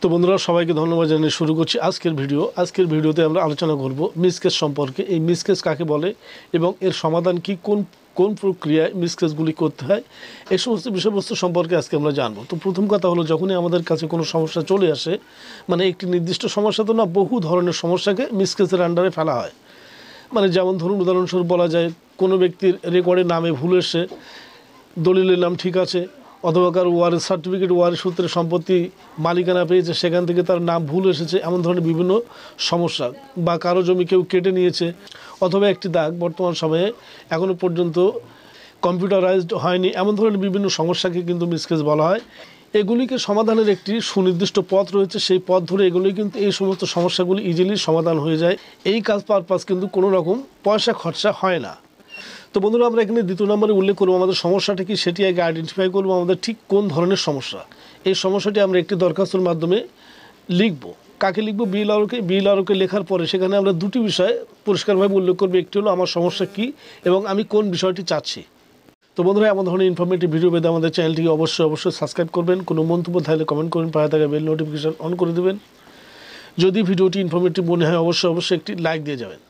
তো বন্ধুরা সবাইকে ধন্যবাদ জানিয়ে শুরু করছি আজকের ভিডিওতে আমরা আলোচনা করব মিসকেস সম্পর্কে। এই মিসকেস কাকে বলে এবং এর সমাধান কি, কোন প্রক্রিয়ায় মিসকেসগুলি করতে হয়, এই সমস্ত বিষয়বস্তু সম্পর্কে আজকে আমরা জানবো। তো প্রথম কথা হলো, যখনই আমাদের কাছে কোনো সমস্যা চলে আসে, মানে একটি নির্দিষ্ট সমস্যা তো না, বহু ধরনের সমস্যাকে মিসকেসের আন্ডারে ফেলা হয়। মানে যেমন ধরুন, উদাহরণস্বরূপ বলা যায়, কোনো ব্যক্তির রেকর্ডে নামে ভুল এসে দলিলের নাম ঠিক আছে, অথবা কারো ওয়ারিশ সার্টিফিকেট, ওয়ারিশ সূত্রে সম্পত্তি মালিকানা পেয়েছে, সেখান থেকে তার নাম ভুল এসেছে, এমন ধরনের বিভিন্ন সমস্যা। বা কারো জমি কেউ কেটে নিয়েছে, অথবা একটি দাগ বর্তমান সময়ে এখনও পর্যন্ত কম্পিউটারাইজড হয়নি, এমন ধরনের বিভিন্ন সমস্যাকে কিন্তু মিসকেস বলা হয়। এগুলিকে সমাধানের একটি সুনির্দিষ্ট পথ রয়েছে, সেই পথ ধরে এগুলি কিন্তু এই সমস্ত সমস্যাগুলি ইজিলি সমাধান হয়ে যায়। এই কাজ পারপাস কিন্তু কোনো রকম পয়সা খরচা হয় না। তো বন্ধুরা, আমরা এখানে দ্বিতীয় নম্বরে উল্লেখ করবো আমাদের সমস্যাটা কি, সেটি আগে আইডেন্টিফাই করবো আমাদের ঠিক কোন ধরনের সমস্যা। এই সমস্যাটি আমরা একটি দরখাস্তর মাধ্যমে লিখব। কাকে লিখব? বিএলআরওকে লেখার পরে সেখানে আমরা দুটি বিষয় পরিষ্কারভাবে উল্লেখ করবো। একটি হলো আমার সমস্যা কি এবং আমি কোন বিষয়টি চাচ্ছি। তো বন্ধুরা, এমন ধরনের ইনফরমেটিভ ভিডিও পেতে আমাদের চ্যানেলটিকে অবশ্যই সাবস্ক্রাইব করবেন। কোনো মন্তব্য থাকলে কমেন্ট করবেন, পাশে থাকা বেল নোটিফিকেশন অন করে দেবেন। যদি ভিডিওটি ইনফরমেটিভ মনে হয় অবশ্যই একটি লাইক দিয়ে যাবেন।